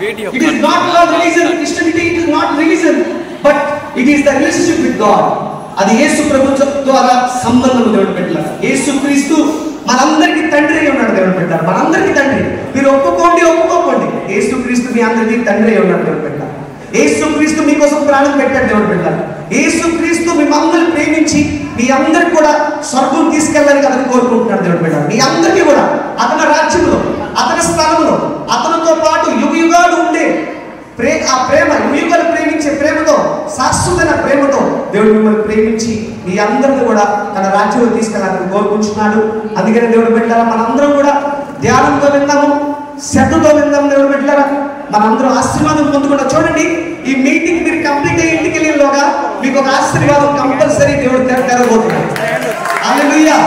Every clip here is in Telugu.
It is not called religion. Christianity it is not religion, but it is the relationship with God. అది యేసు ప్రభుత్వం ద్వారా సంబంధం దేవుడు పెట్టారు. యేసు క్రీస్తు మనందరికీ తండ్రి అయి ఉన్నాడు దేవుడు పెట్టారు. మనందరికీ తండ్రి. మీరు ఒప్పుకోండి. యేసు క్రీస్తు మీ అందరికీ తండ్రి అయి ఉన్నాడు దేవుడు పెట్టారు. యేసు క్రీస్తు మీకోసం ప్రాణం పెట్టాడు దేవుడు పెట్టారు. యేసు క్రీస్తు మిమ్మల్ని ప్రేమించి మీ అందరికి కూడా స్వర్గం తీసుకెళ్ళాలని అతను కోరుకుంటున్నాడు దేవుడు పెట్టారు. మీ అందరికీ కూడా అతని రాజ్యంలో, అతని స్థలంలో, అతనితో పాటు యుగయుగాలు ఉండే ఆ ప్రేమ, యుగయుగాలు ప్రేమించే ప్రేమతో, శాశ్వతమైన ప్రేమతో దేవుడు మిమ్మల్ని ప్రేమించి మీ అందరిని కూడా తన రాజ్యంలో తీసుకెళ్ళాలని కోరుకుంటున్నాడు. అందుకని దేవుడు పెట్టారా మనందరం కూడా ధ్యానంతో విందాము, శ్రద్ధతో విందాము. దేవుడు పెట్టారా మనందరం ఆశీర్వాదం పొందుకుంటా. చూడండి, ఈ మీటింగ్ మీరు కంప్లీట్ అయ్యి ఇంటికి వెళ్ళేలోగా మీకు ఒక ఆశీర్వాదం కంపల్సరీ దేవుడు తెరబోతున్నాడు. హల్లెలూయా.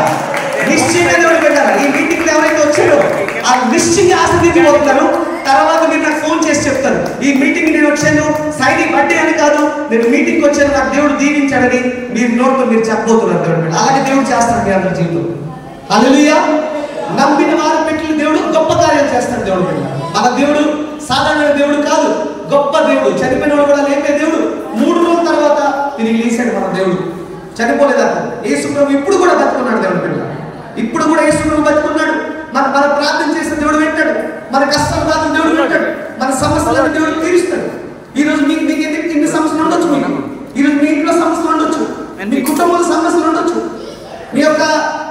నిశ్చయంగా దేవుడు పెట్టారా ఈ మీటింగ్ ఎవరైతే వచ్చారో ఆ నిశ్చయంగా ఆశీర్వదించబోతున్నారు. తర్వాత మీరు నాకు ఫోన్ చేసి చెప్తారు, ఈ మీటింగ్ నేను వచ్చాను, సైడ్ బర్త్డే అని కాదు, నేను మీటింగ్కి వచ్చాను, నాకు దేవుడు దీవించాడని మీరు నోట్తో మీరు చెప్పబోతున్నారు దేవుడు పెట్టారు. అలాగే దేవుడు చేస్తాడు మీ అందరి జీవితంలో. హల్లెలూయా. నమ్మిన వారి పెట్టి దేవుడు గొప్ప కార్యాలు చేస్తాడు దేవుడు పెట్టారు. మన దేవుడు సాధారణ దేవుడు కాదు, గొప్ప దేవుడు. చనిపోయిన వాడు కూడా లేపే దేవుడు. 3 రోజుల తర్వాత తిరిగి లేచాడు మన దేవుడు. చనిపోలేదు అతను. యేసు ప్రభు ఇప్పుడు కూడా బతుకున్నాడు దేవుడు పెట్టారు. ఇప్పుడు కూడా యేసు ప్రభు బతుకున్నాడు. మన ప్రార్థన చేసిన దేవుడు వింటాడు. మన కష్టాల బాధను దేవుడు వింటాడు. మన సమస్యలను దేవుడు తీరుస్తాడు. ఈరోజు మీకు ఎన్ని సమస్యలు ఉండొచ్చు, మీకు ఈరోజు మీ ఇంట్లో సమస్యలు ఉండొచ్చు, మీ కుటుంబంలో సమస్యలు ఉండొచ్చు, మీ యొక్క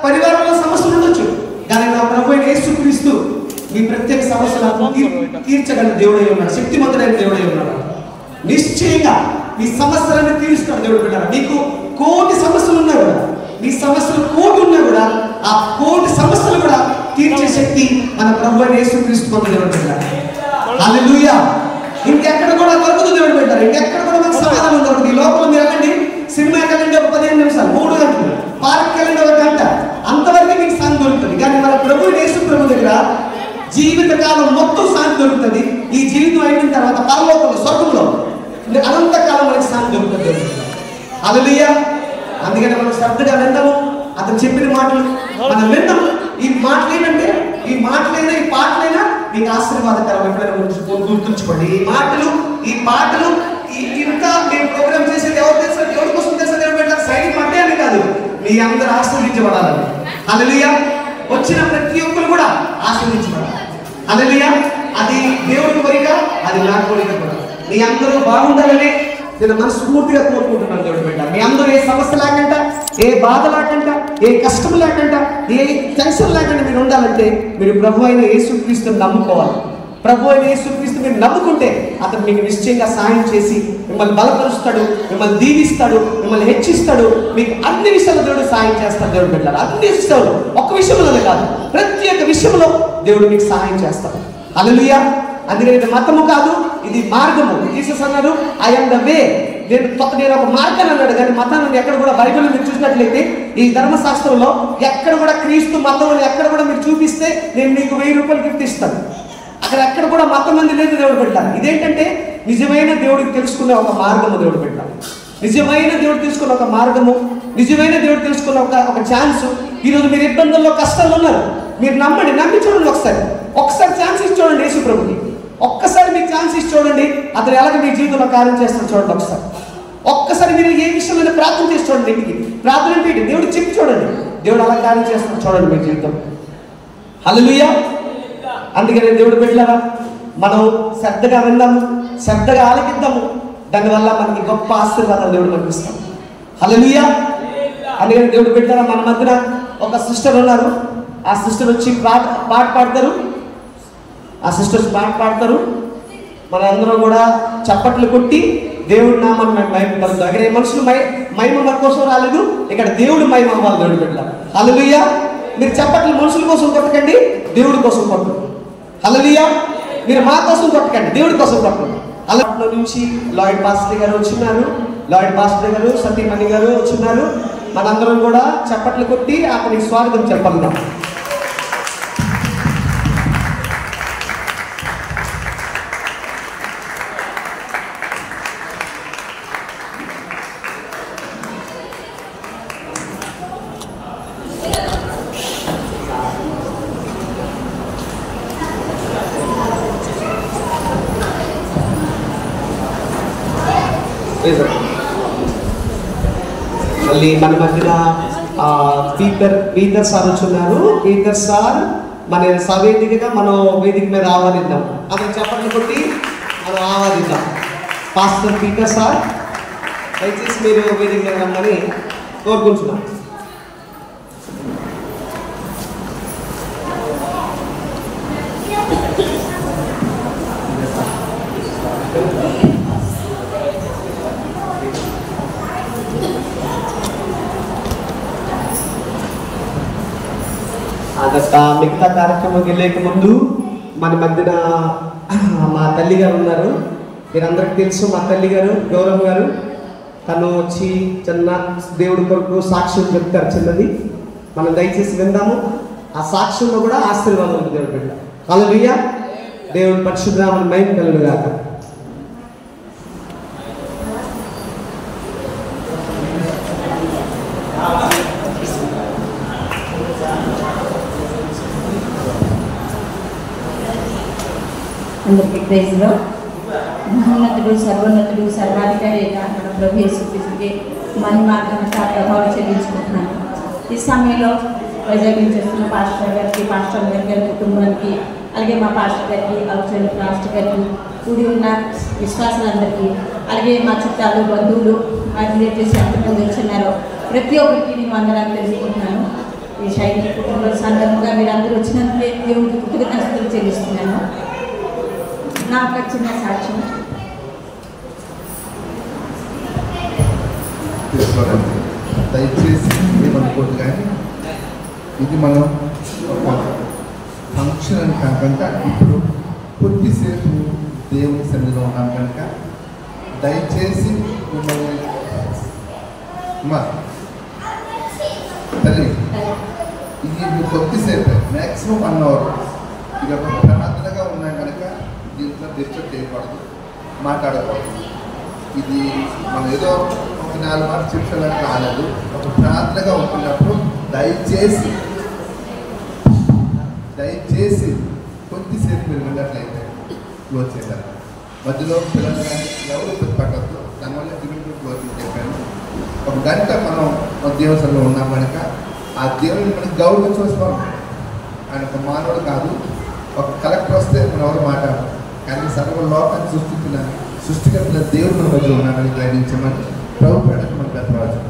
పరివారంలో సమస్యలు ఉండొచ్చు. కానీ నా ప్రభు అయిన యేసు క్రీస్తు మీ ప్రత్యేక సమస్యలను తీర్చగల దేవుడై ఉన్నాడు, శక్తిమంతుడైన దేవుడై ఉన్నాడు. నిశ్చయంగా మీ సమస్యలను తీరుస్తాడు దేవుడు పెట్టారు. మీకు కోటి సమస్యలు ఉన్నా కూడా, మీ సమస్యలు కోటి ఉన్నా కూడా ఆ కోటి సమస్యలు కూడా తీర్చే శక్తి మన ప్రభు అయిన యేసు క్రీస్తు పొందిన దేవుడు పెట్టారు. హల్లెలూయా. ఇంకెక్కడ కూడా దొరకదు దేవుడు పెట్టారు. ఇంకెక్కడ కూడా మనకు సమాధానం దొరకదు. ఈ లోపల మీరు వెళ్ళండి, సినిమాకి వెళ్ళండి ఒక 15 నిమిషాలు, 3 గంటలు, పార్క్కి వెళ్ళండి 1 గంట, అంతవరకు మీకు శాంతి దొరుకుతుంది. కానీ మన ప్రభు యేసు ప్రభు దగ్గర జీవితకాలం మొత్తం శాంతి దొరుకుతుంది. ఈ జీవితం అయిన తర్వాత పరలోకంలో, స్వర్గంలో అనంతకాలం మనకి శాంతి దొరుకుతుంది. హల్లెలూయా. అందుకని మనం శ్రద్ధగా విందాము. అతను చెప్పిన మాటలు మనం విందాము. ఈ మాటలేనంటే ఈ పాటలైనా మీకు ఆశీర్వాదకరం. ఎప్పుడైనా గుర్తుంచుకోండి, ఈ పాటలు ఇంకా మేము ప్రోగ్రామ్ చేసేది ఎవరి కోసం తెలుసా దేవుడు పెట్టారు. సైడ్ పట్టే అని కాదు, మీ అందరూ ఆశీర్వదించబడాలని. హల్లెలూయా. వచ్చిన ప్రతి ఒక్కరు కూడా ఆశీర్వదించబడాలి. హల్లెలూయా. అది దేవుడి కోరిక, అది నా కోరిక కూడా. మీ అందరూ బాగుండాలని నేను మనస్ఫూర్తిగా కోరుకుంటున్నాను దేవుడు పెట్టారు. మీ అందరూ ఏ సమస్య లేకుండా, ఏ బాధ లేకుండా, ఏ కష్టం లేకుండా, ఏ టెన్షన్ లేకుండా మీరు ఉండాలంటే మీరు ప్రభు అయిన యేసుక్రీస్తుని నమ్ముకోవాలి. ప్రభు అయిన యేసుక్రీస్తు మీరు నమ్ముకుంటే అతను మీకు నిశ్చయంగా సాయం చేసి మిమ్మల్ని బలపరుస్తాడు, మిమ్మల్ని దీవిస్తాడు, మిమ్మల్ని హెచ్చిస్తాడు. మీకు అన్ని విషయాలు దేవుడు సాయం చేస్తాడు దేవుడు పెట్టారు. అన్ని విషయాలు, ఒక్క విషయంలోనే కాదు, ప్రతి ఒక్క విషయంలో దేవుడు మీకు సహాయం చేస్తాడు. హల్లెలూయా. అందుకని ఇది మతము కాదు, ఇది మార్గము. జీసస్ అన్నాడు, ఐ యామ్ ద వే. నేను ఒక మార్గాన్ని అన్నాడు. కానీ మతాన్ని ఎక్కడ కూడా బైబిల్ మీరు చూసినట్లయితే ఈ ధర్మశాస్త్రంలో ఎక్కడ కూడా క్రీస్తు మతం అని ఎక్కడ కూడా మీరు చూపిస్తే నేను మీకు 1000 రూపాయలు గిఫ్ట్ ఇస్తాను. అక్కడ ఎక్కడ కూడా మతం మంది లేదు దేవుడు పెట్టారు. ఇదేంటంటే నిజమైన దేవుడికి తెలుసుకునే ఒక మార్గము దేవుడు పెట్టారు. నిజమైన దేవుడు తెలుసుకున్న ఒక మార్గము, నిజమైన దేవుడు తెలుసుకున్న ఒక ఛాన్స్. ఈరోజు మీరు ఇబ్బందుల్లో, కష్టాల్లో ఉన్నారు. మీరు నమ్మి చూడండి. ఒకసారి ఛాన్స్ ఇచ్చి చూడండి యేసు ప్రభుకి. ఒక్కసారి మీకు ఛాన్స్ ఇచ్చి చూడండి, అతను ఎలాగ మీ జీవితంలో కార్యం చేస్తాడు చూడండి. ఒక్కసారి మీరు ఏ విషయంలో ప్రార్థన చేసి చూడండి. ఇంటికి ప్రార్థన ఏంటి దేవుడు చెప్పి చూడండి, దేవుడు అలా కార్యం చేస్తాడు చూడండి మీ జీవితం. హల్లెలూయా. అందుకని దేవుడు బిడ్డలారా మనం శ్రద్ధగా విందాము, శ్రద్ధగా ఆలకిద్దాము. దానివల్ల మనకి గొప్ప ఆశీర్వాదాలు దేవుడు మనకి ఇస్తాడు. హల్లెలూయా. అందుకని దేవుడు బిడ్డలారా మన మధ్యన ఒక సిస్టర్ ఉన్నారు. ఆ సిస్టర్ వచ్చి పాట పాడతారు. మనందరం కూడా చప్పట్లు కొట్టి దేవుడి నామాన్ని మహిమపరుద్దాం. ఇక్కడ మనుషులు మహిమ మన కోసం రాలేదు, ఇక్కడ దేవుడు మహిమ అవ్వాలి దేవుడు బిడ్డలారా. హల్లెలూయా. మీరు చప్పట్లు మనుషుల కోసం కొట్టకండి, దేవుడి కోసం కొట్టండి. హల్లెలూయా. మీరు మా కోసం కొట్టకండి, దేవుడి కోసం కొట్టండి. అలా నుంచి లాయిడ్ పాస్టర్ గారు వచ్చినారు, సతీమణి గారు వచ్చినారు. మనందరం కూడా చప్పట్లు కొట్టి అతనికి స్వాగతం చెప్పాలి. మళ్ళీ మన మధ్యన పీటర్ సార్ వచ్చున్నారు. పీటర్ సార్ మన సవేదికగా మనం వేదిక మీద ఆహ్వానిద్దాం. అతను చెప్పండి కొట్టి మనం ఆహ్వానిద్దాం. పాస్టర్ పీటర్ సార్ దయచేసి మీరు వేదిక మీద రమ్మని కోరుకుంటున్నాం. మిగతా కార్యక్రమం వెళ్ళేక ముందు మన మధ్యన మా తల్లి గారు ఉన్నారు. మీరందరికీ తెలుసు మా తల్లి గారు గౌరవ్ గారు. తను వచ్చి చిన్న దేవుడి కొరకు సాక్ష్యం చెప్తారు చిన్నది. మనం దయచేసి విందాము. ఆ సాక్ష్యంలో కూడా ఆశీర్వాదం ఉంది దేవుడి బిడ్డ. హల్లెలూయా. దేవుడి పరిశుద్ధనామమునకు మహిమ కలుగును గాక. అందరికీ ప్రైజ్లో మహోన్నతుడు సర్వోన్నతుడు సర్వాధికారి మన ప్రభు యేసుక్రీస్తుకి మహిమ ఘనత ప్రభావం చెల్లించుకుంటున్నాను. ఈ సమయంలో వైజాగ్ నుంచి వస్తున్న పాస్టర్ గారి కుటుంబానికి, అలాగే మా పాస్టర్ గారికి, అవసరం పాస్టర్ గారికి, కూడి ఉన్న విశ్వాసాలందరికీ, అలాగే మా చుట్టాలు బంధువులు మా రిలేటివ్స్ ఎంతమంది వచ్చినారో ప్రతి ఒక్కరికి నేను వందనాలు తెలుసుకుంటున్నాను. ఈ శైలి కుటుంబ సందర్భంగా మీరు అందరూ వచ్చినందుకే దేవుడికి కృతజ్ఞతలు చెల్లిస్తున్నాను. నాకు వచ్చిన సాక్ష్యం దయచేసి ఏమనుకోదు, కానీ ఇది మనం ఒక ఫంక్షన్ అని కాకుండా ఇప్పుడు కొద్దిసేపు దేవుని సన్నిధిలో ఉన్నాం కనుక దయచేసి మిమ్మల్ని తల్లి ఇది కొద్దిసేపు మ్యాక్సిమం 1 అవర్ ఇది ఒక ప్రార్థనగా ఉన్నాం కనుక దీంట్లో డిస్టర్బ్ చేయకూడదు, మాట్లాడకూడదు. ఇది మనం ఏదో ఒక 4 మార్లు చెప్పడానికి కాలేదు. ఒక ప్రార్థనగా ఉంటున్నప్పుడు దయచేసి కొద్దిసేపు మీరు విన్నట్లయితే క్లోజ్ చేశారు. మధ్యలో పిల్లలు కానీ ఎవరు పట్టద్దు. దానివల్ల లిమిట్ క్లోజ్ చెప్పాను. ఒక గంట మనం దేవుని సన్నిధిలో ఉన్నాం కనుక ఆ దేవుని మనకి గౌరవించవలసిన ఆయన ఒక మానవుడు కాదు. ఒక కలెక్టర్ వస్తే మనం ఎవరు మాట్లాడరు, కానీ సర్వ లోకాన్ని సృష్టికర్త దేవుడు మన మధ్య ఉన్నాడని గ్రహించమని ప్రభు పేడకు మన పెద్దరాజు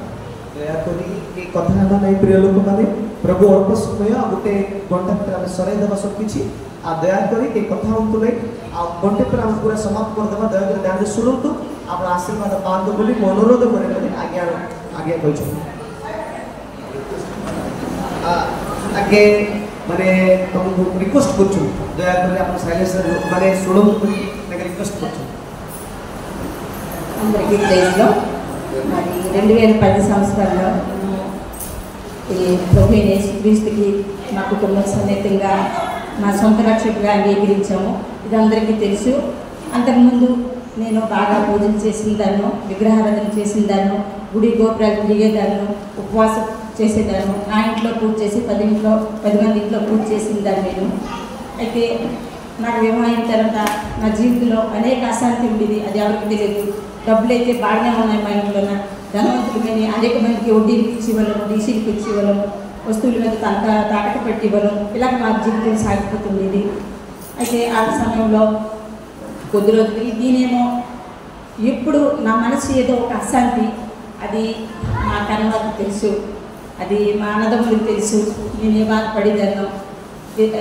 କଥା ହେଲା ନାହିଁ ପ୍ରିୟ ଲୋକମାନେ। ପ୍ରଭୁ ଅଳ୍ପ ସମୟ ଆଉ ଗୋଟେ ଘଣ୍ଟା ଭିତରେ ଆମେ ସରାଇ ଦେବା ସବୁକିଛି। ଆଉ ଦୟାକରି କେହି କଥା ହୁଅନ୍ତୁ ନାହିଁ। ଆଉ ଘଣ୍ଟେ ପରେ ଆମେ ପୁରା ସମାପ୍ତ କରିଦେବା। ଦୟାକରି ଧ୍ୟାନରେ ଶୁଣନ୍ତୁ, ଆପଣ ଆଶୀର୍ବାଦ ପାଆନ୍ତୁ ବୋଲି ମୁଁ ଅନୁରୋଧ କରେ ବୋଲି ଆଜ୍ଞା କହିଛନ୍ତି। ଆଗେ ମାନେ ତମକୁ ରିକ୍ୱେଷ୍ଟ କରୁଛୁ, ଦୟାକରି ଆପଣ ସାଇଲେନ୍ସରେ ମାନେ ଶୁଣନ୍ତୁ ବୋଲି ରିକ୍ୱେଷ୍ଟ କରୁଛୁ। అందరికీ ప్రైజ్లో మరి 2010 సంవత్సరంలో ఈ ప్రభు యేసుక్రీస్తుకి మా కుటుంబ సమేతంగా మా సొంత రక్షకుగా అంగీకరించాము. ఇది అందరికీ తెలుసు. అంతకుముందు నేను బాగా పూజలు చేసిందాను, విగ్రహారాధన చేసిందాను, గుడి గోపురాలు తిరిగేదాను, ఉపవాసం చేసేదాను. నా ఇంట్లో పూజ చేసి 10 మంది ఇంట్లో పూజ చేసిందాను నేను. అయితే నాకు వివాహం అయిన తర్వాత నా జీవితంలో అనేక అశాంతి ఉండేది, అది ఎవరికి తెలియదు. డబ్బులు అయితే బాగానే ఉన్నాయి మా ఇంట్లో, ధనవంతులు కానీ అనేక మందికి వడ్డీలకు ఇచ్చి ఇవ్వడం, డీసీలకు ఇచ్చి ఇవ్వడం, వస్తువుల మీద తాకట్టు పెట్టి ఇవ్వడం, ఇలాగ మా జీవితం సాగిపోతుంది. అయితే ఆ సమయంలో కొద్ది రోజులకి దీనేమో ఎప్పుడు నా మనసు ఏదో ఒక అశాంతి, అది మా కన్నవారికి తెలుసు, అది మా అన్నదమ్ములకు తెలుసు. నేను ఏ బాధపడేదాను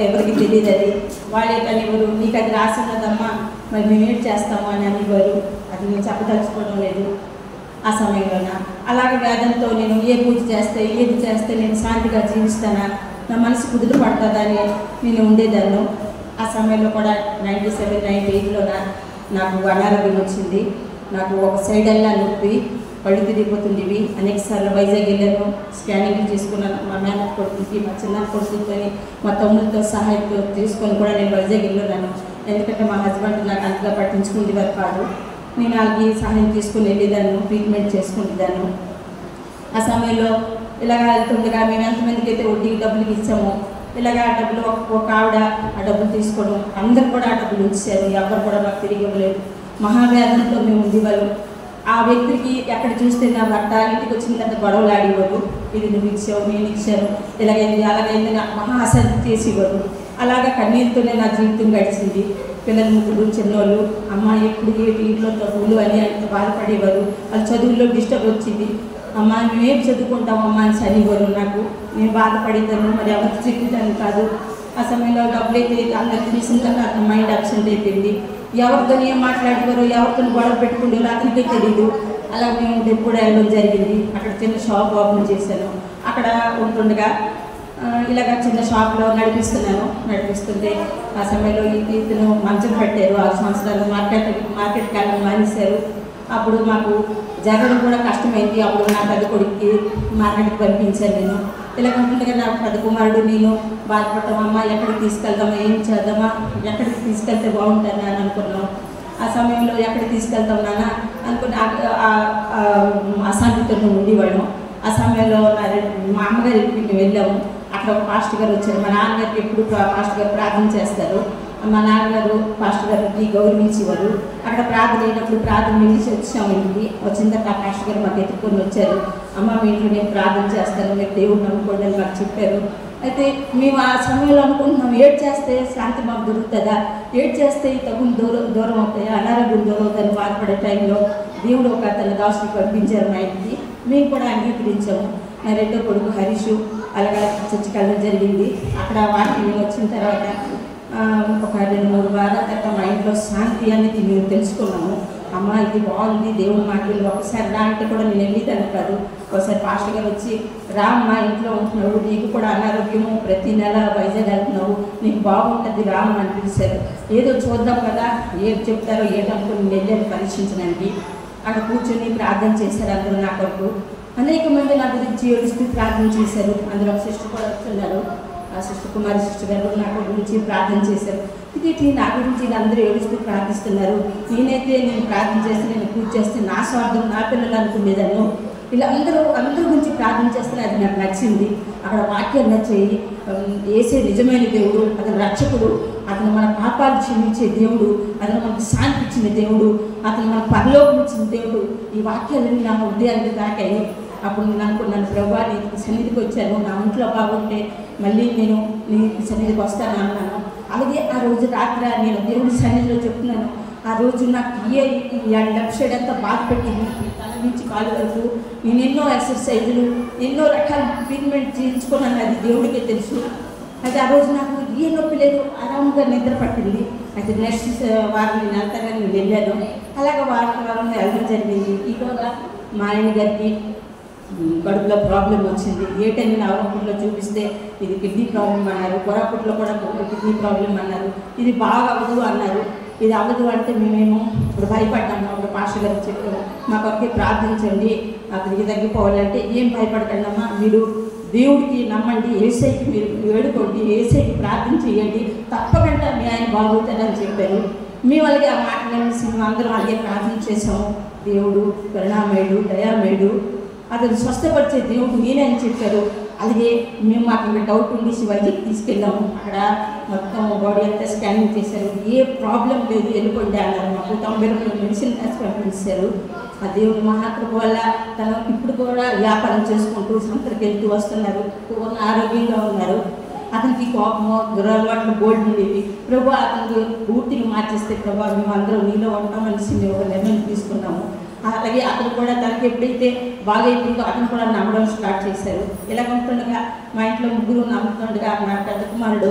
ఎవరికి తెలియదు. అది వాళ్ళే కానీ ఎవరు నీకు అది రాసినదమ్మా మరి మేము ఏం చేస్తాము అని అనేవారు. అది నేను చెప్పదలుచుకోవడం లేదు ఆ సమయంలోన. అలాగే వేదంతో నేను ఏ పూజ చేస్తే ఏది చేస్తే నేను శాంతిగా జీవిస్తానా, నా మనసు కుదురు పడుతుందని నేను ఉండేదాన్ని. ఆ సమయంలో కూడా 97, 98లోన నాకు అనారోగ్యం వచ్చింది. నాకు ఒక సైడ్ అల్లా నొప్పి, కళ్ళు తిరిగిపోతుండేవి. అనేక సార్లు వైజాగ్ వెళ్ళాను, స్కానింగ్ చేసుకున్నాను. మా మేనత్ కొడుకుకి, మా చిన్న కొడుకుతో, మా తమ్ముడితో సహాయంతో తీసుకొని కూడా నేను వైజాగ్ వెళ్ళాను. ఎందుకంటే మా హస్బెండ్ నాకు అంతగా పట్టించుకునేవారు కాదు. నేను వాళ్ళకి సహాయం తీసుకుని వెళ్ళేదాన్ని, ట్రీట్మెంట్ చేసుకునేదాన్ని. ఆ సమయంలో ఇలాగ వెళ్తుండగా మేము ఎంతమందికి అయితే వడ్డీకి డబ్బులకి ఇచ్చామో ఇలాగ ఆ డబ్బులు ఒక ఆవిడ ఆ డబ్బులు తీసుకోవడం, అందరు కూడా ఆ డబ్బులు ఇచ్చారు. ఎవరు కూడా మాకు తిరిగి ఇవ్వలేదు. మహావేదనతో మేము ఉండేవాళ్ళం. ఆ వ్యక్తికి ఎక్కడ చూస్తే నా భర్త ఇంటికి వచ్చిన తర్వాత గొడవలు ఆడేవారు. ఇది నువ్వు ఇచ్చావు, నేను ఇచ్చాను, ఇలాగైంది అలాగైంది నాకు మహాశాంతి చేసేవారు. అలాగా కన్నీరుతోనే నా జీవితం గడిచింది. పిల్లలు ముగ్గురు చిన్నోళ్ళు, అమ్మ ఎప్పుడు ఇంట్లో తప్పులు అని బాధపడేవారు. వాళ్ళ చదువుల్లో డిస్టర్బ్ వచ్చింది. అమ్మ నువ్వేం చదువుకుంటావమ్మా అని చదివేవారు. నాకు నేను బాధపడేదాన్ని, మరి ఎవరికి చెప్పేదాన్ని కాదు. ఆ సమయంలో డబ్బులు అయితే అందరికి తెలిసిన తర్వాత మైండ్ అబ్సెంట్ అయిపోయింది. ఎవరితో ఏం మాట్లాడేవారు, ఎవరితో గొడవ పెట్టుకుంటారో అతనికే తెలియదు. అలా మేము ఎప్పుడు వెళ్ళడం జరిగింది. అక్కడ చిన్న షాప్ ఓపెన్ చేశాను. అక్కడ ఉంటుండగా ఇలాగ చిన్న షాప్లో నడిపిస్తుంటే ఆ సమయంలో ఇతను మంచం పెట్టారు. 6 సంవత్సరాలు మార్కెట్కి వెళ్ళడం మానేశారు. అప్పుడు మాకు జరగడం కూడా కష్టమైంది. అప్పుడు నా పెద్ద కొడుక్కి మార్కెట్కి పంపించాను. నేను ఇలా ఉంటుండగా నా పెద్ద కుమారుడు నేను బాధపడతాం, అమ్మ ఎక్కడికి తీసుకెళ్తామా, ఏం చేద్దామా, ఎక్కడికి తీసుకెళ్తే బాగుంటుందా అని అనుకున్నాం. ఆ సమయంలో ఎక్కడికి తీసుకెళ్తాం నాన్న అనుకుని అశాంతితో ఉండేవాడు. ఆ సమయంలో మా అమ్మగారి ఇంటికి వెళ్ళాము. అక్కడ ఒక పాస్టర్ గారు వచ్చారు. మా నాన్నగారికి ఎప్పుడు పాస్టర్ గారు ప్రార్థన చేస్తారు. మా నాన్నగారు పాస్టర్ గారికి గౌరవించేవారు. అక్కడ ప్రార్థన అయినప్పుడు ప్రార్థన నిలిచి వచ్చాము. ఇంటికి వచ్చిన తర్వాత ఆ పాస్టర్ గారు మాకు ఎత్తుకొని వచ్చారు. అమ్మ మీ ఇంట్లో నేను ప్రార్థన చేస్తాను, మీరు దేవుడు నమ్ముకోండి అని మాకు చెప్పారు. అయితే మేము ఆ సమయంలో అనుకుంటున్నాం, ఏడ్ చేస్తే శాంతి మాకు దొరుకుతుందా, ఏడ్ చేస్తే తగులు దూరం అవుతాయా, అనారోగ్యం దూరం అవుతాయని బాధపడే టైంలో దేవుడు ఒక తన దాసుని పంపించారు మా ఇంటికి. మేము కూడా అంగీకరించాము. నా రెండో కొడుకు హరీషు అలాగా చర్చికి వెళ్ళడం జరిగింది. అక్కడ వాటికి వచ్చిన తర్వాత ఒక 2-3 వారాల తర్వాత మా ఇంట్లో శాంతి అనేది మేము తెలుసుకున్నాము. అమ్మ ఇది బాగుంది, దేవుడి మాటలు ఒకసారి రా అంటే కూడా నేను వెళ్ళేదాన్ని కాదు. ఒకసారి పాస్టర్ గారు వచ్చి రా మా ఇంట్లో ఉంటున్నావు, నీకు కూడా అనారోగ్యము, ప్రతి నెల వైజాగ్ వెళ్తున్నావు, నీకు బాగుంటుంది రామ్ అని పిలిచారు. ఏదో చూద్దాం కదా, ఏం చెప్తారో ఏటనుకుని నేను వెళ్ళాను పరీక్షించడానికి. అక్కడ కూర్చొని ప్రార్థన చేశారు అందరూ నా కొరకు. అనేక మంది నా గురించి ఏడుస్తూ ప్రార్థన చేశారు. అందులో ఒక సిస్టర్ కూడా వస్తున్నారు. ఆ సిస్టర్ కుమారి సిస్టర్ గారు నా గురించి ప్రార్థన చేశారు. ఇది నా గురించి అందరూ ఏడుస్తూ ప్రార్థిస్తున్నారు, నేను ప్రార్థన చేస్తే నేను పూజ చేస్తే నా స్వార్థం నా పిల్లలు అనుకునేదాన్ని. ఇలా అందరూ గురించి ప్రార్థన చేస్తే అది నాకు నచ్చింది. అక్కడ వాక్యం నచ్చాయి. యేసే నిజమైన దేవుడు, అతను రక్షకుడు, అతను మన పాపాలు క్షమించే దేవుడు, అతను మనకు శాంతి ఇచ్చిన దేవుడు, అతను మన పరలోకం ఇచ్చిన దేవుడు. ఈ వాక్యాలన్నీ నా హృదయానికి తాకాయి. అప్పుడు నేను అనుకున్నాను, ప్రభువా నీ సన్నిధికి వచ్చాను, నా ఒంట్లో బాగుంటే మళ్ళీ నేను నీ సన్నిధికి వస్తాను అన్నాను. అలాగే ఆ రోజు రాత్రి నేను దేవుడి సన్నిధిలో చెప్తున్నాను. ఆ రోజు నాకు లెఫ్ట్ సైడ్ అంతా బాధ పెట్టింది, తల నుంచి కాలు వరకు. నేను ఎన్నో ఎక్సర్సైజులు, ఎన్నో రకాల ట్రీట్మెంట్ చేయించుకున్నాను, అది దేవుడికే తెలుసు. అయితే ఆ రోజు నాకు ఏ నొప్పి లేదు, ఆరాముగా నిద్ర పట్టింది. అయితే నెక్స్ట్ వారం నేను వెళ్తానని నేను వెళ్ళాను. అలాగే వారం వెళ్ళడం జరిగింది. ఇలాగా మా ఆయన గారికి కడుపులో ప్రాబ్లం వచ్చింది. ఏ టైం నవరంపుట్లో చూపిస్తే ఇది కిడ్నీ ప్రాబ్లం అన్నారు, కోరాపుట్లో కూడా కిడ్నీ ప్రాబ్లం అన్నారు. ఇది బాగా అవ్వదు అన్నారు. ఇది అవ్వదు అంటే మేమేమో ఇప్పుడు భయపడ్డాము. అప్పుడు పాస్టర్ గారికి చెప్పాము, మా కొరికి ప్రార్థించండి, అతనికి తగ్గిపోవాలంటే ఏం భయపడకండమ్మా, మీరు దేవుడికి నమ్మండి, యేసయ్యకి మీరు వేడుకోండి, యేసయ్యకి ప్రార్థన చేయండి, తప్పకుండా మీ ఆయన బాగుంటారని చెప్పారు. మేము అలాగే ఆ మాటలు అందరం అలాగే ప్రార్థన చేసాము. దేవుడు కరుణామయుడు, దయామయుడు, అతను స్వస్థపరిచే దేవుడు నేనే అని చెప్పారు. అలాగే మేము మాకు ఇంకా డౌట్ ఉండి శివాజీకి తీసుకెళ్ళాము. అక్కడ మొత్తం బాడీ అంతా స్కానింగ్ చేశారు. ఏ ప్రాబ్లం లేదు, వెళ్ళిపోండి అన్నారు. మాకు 90 రూపాయలు మెడిసిన్ రాసి పంపించారు. ఆ దేవుని మహాకృప వల్ల తను ఇప్పుడు కూడా వ్యాపారం చేసుకుంటూ సంతరికి వెళ్తూ వస్తున్నారు, పూర్ణ ఆరోగ్యంగా ఉన్నారు. అతనికి కోపము, దురలవాట్లు బోల్డ్ ఉండేవి. ప్రభు అతనికి పూర్తిగా మార్చేస్తే ప్రభు మేము అందరం నీలో ఉంటామనేసి మేము ఒక నిర్ణయం తీసుకున్నాము. అలాగే అతను కూడా తనకి ఎప్పుడైతే బాగైపోయిందో అతను కూడా నమ్మడం స్టార్ట్ చేశారు. ఇలా ఉంటుండగా మా ఇంట్లో ముగ్గురు నమ్ముతుండగా నా పెద్ద కుమారుడు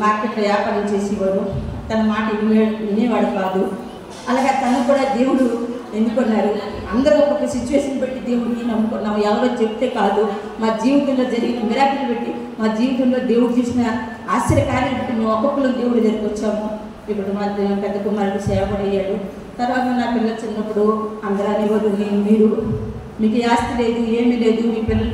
మార్కెట్లో వ్యాపారం చేసేవాడు. తన మాట వినేవాడు కాదు. అలాగే తను కూడా దేవుడు ఎన్నుకున్నారు. అందరూ ఒక్కొక్క సిచ్యువేషన్ పెట్టి దేవుడిని నమ్ముకున్నాము. ఎవరో చెప్తే కాదు, మా జీవితంలో జరిగిన మిరాకిల్ పెట్టి, మా జీవితంలో దేవుడు చేసిన ఆశ్చర్యకార్యాలు పెట్టి మేము ఒక్కొక్కరు దేవుడి దగ్గరికి వచ్చాము. ఇప్పుడు మా పెద్ద కుమారుడు సేవకుడయ్యాడు. తర్వాత నా పిల్లలు చిన్నప్పుడు అందరూ అనేవారు, మీకు ఆస్తి లేదు, ఏమీ లేదు,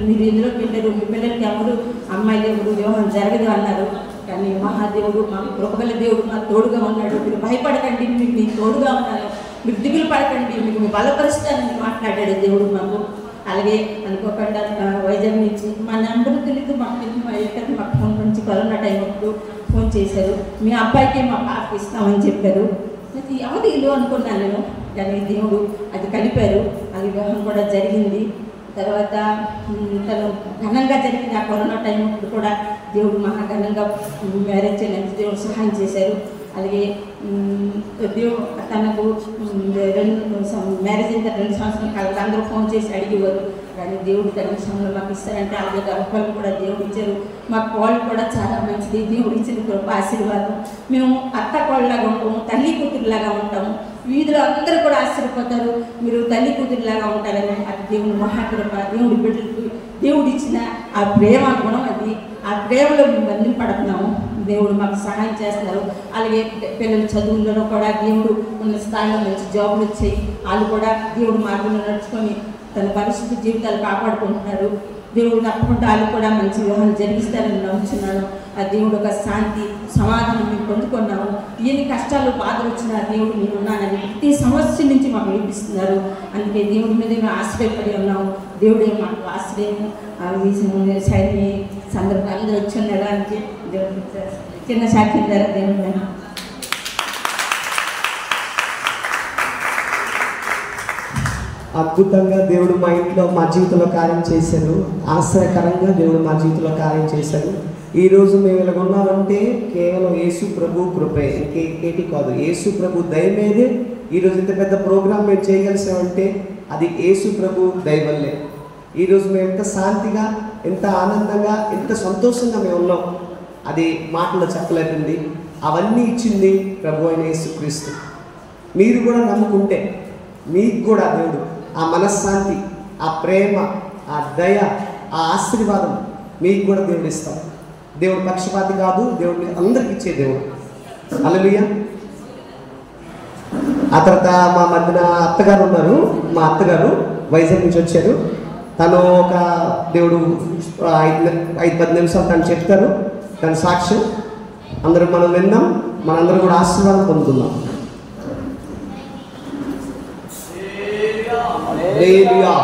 మీరు ఎందులోకి వెళ్ళారు, మీ పిల్లలకి ఎవరు అమ్మాయిలు ఎవరు వివాహం జరగదు అన్నారు. కానీ మహాదేవుడు, మా కృపగల దేవుడు మా తోడుగా ఉన్నాడు. మీరు భయపడకండి, మీకు తోడుగా ఉన్నాను, మీరు దిగులు పడకండి, మీకు మీ బలపరుస్తానని మాట్లాడాడు దేవుడు మాకు. అలాగే అనుకోకుండా వైజాగ్ నుంచి మా నెంబర్ తెలియదు, మాకు ఫోన్ నుంచి కరోనా టైం అప్పుడు ఫోన్ చేశారు. మీ అబ్బాయికి మా పాపకి ఇస్తామని చెప్పారు. అది ఎవరు ఇల్లు అనుకున్నాను నేను. కానీ దేవుడు అది కలిపారు. అది వివాహం కూడా జరిగింది. తర్వాత తను ఘనంగా జరిగిన ఆ కరోనా టైం కూడా దేవుడు మహాఘనంగా మ్యారేజ్ చేయడానికి దేవుడు సహాయం చేశారు. అలాగే దేవుడు తనకు మ్యారేజ్ అయిన 2 సంవత్సరాల కాలంలో అందరూ ఫోన్ చేసి అడిగేవారు. కానీ దేవుడు తన విషయంలో మాకు ఇస్తారంటే అలాగే గర్భఫలం కూడా దేవుడు ఇచ్చారు. మా కోళ్ళు కూడా చాలా మంచిది. దేవుడు ఇచ్చిన కృప ఆశీర్వాదం. మేము అత్త కోళ్ళలాగా ఉంటాము, తల్లి కూతురులాగా ఉంటాము. వీధిలో అందరూ కూడా ఆశ్చర్యపోతారు, మీరు తల్లి కూతురులాగా ఉంటారని. అది దేవుని మహాకృప. దేవుడి బిడ్డలకు దేవుడు ఇచ్చిన ఆ ప్రేమ గుణం అది. ఆ ప్రేమలో మేము బంధింపడుతున్నాము. దేవుడు మాకు సహాయం చేస్తున్నారు. అలాగే పిల్లల చదువుల్లో కూడా దేవుడు ఉన్న స్థాయిలో మంచి జాబులు వచ్చాయి. వాళ్ళు కూడా దేవుడు మార్గంలో నడుచుకొని తన పరిశుద్ధ జీవితాలు కాపాడుకుంటున్నారు. దేవుడు తప్పకుండా వాళ్ళు కూడా మంచి వివాహాలు జరిగిస్తారని నమ్ముతున్నాను. ఆ దేవుడు ఒక శాంతి సమాధానం మేము పొందుకున్నాము. ఎన్ని కష్టాలు బాధలు వచ్చినా దేవుడు నేను ఉన్నానని ప్రతి సమస్య నుంచి మాకు వినిపిస్తున్నారు. అందుకే దేవుడి మీద మేము ఆశ్రయపడి ఉన్నాము. దేవుడే మాకు ఆశ్రయము. ఈ సందర్భం అందరూ వచ్చి ఉండడానికి దేవుడు చిన్న సాక్ష్యం ద్వారా దేవుడు అద్భుతంగా దేవుడు మా ఇంట్లో మా జీవితంలో కార్యం చేశారు. ఆశ్చర్యకరంగా దేవుడు మా జీవితంలో కార్యం చేశారు. ఈరోజు మేము ఇలా ఉన్నామంటే కేవలం యేసు ప్రభు కృపే, ఇంకేటి కాదు. యేసు ప్రభు దయ మీదే ఈరోజు ఇంత పెద్ద ప్రోగ్రాం మేము చేయగలిసామంటే అది యేసు ప్రభు దయ వల్లే. ఈరోజు మేము ఎంత శాంతిగా, ఎంత ఆనందంగా, ఎంత సంతోషంగా మేము ఉన్నాం, అది మాటలో చెప్పలేదండి. అవన్నీ ఇచ్చింది ప్రభు అయిన యేసుక్రీస్తు. మీరు కూడా నమ్ముకుంటే మీకు కూడా దేవుడు ఆ మనశ్శాంతి, ఆ ప్రేమ, ఆ దయ, ఆ ఆశీర్వాదం మీకు కూడా దేవుడు ఇస్తాం. దేవుడు పక్షపాతి కాదు, దేవుడిని అందరికి ఇచ్చే దేవుడు. హల్లెలూయా. ఆ తర్వాత మా మధ్యన అత్తగారు ఉన్నారు. మా అత్తగారు వైజాగ్ నుంచి వచ్చారు. తను ఒక దేవుడు 5-10 నిమిషాలు తను చెప్తారు. తన సాక్ష్యం అందరూ మనం విందాం. మనందరూ కూడా ఆశీర్వాదం పొందుతున్నాం. హల్లెలూయా.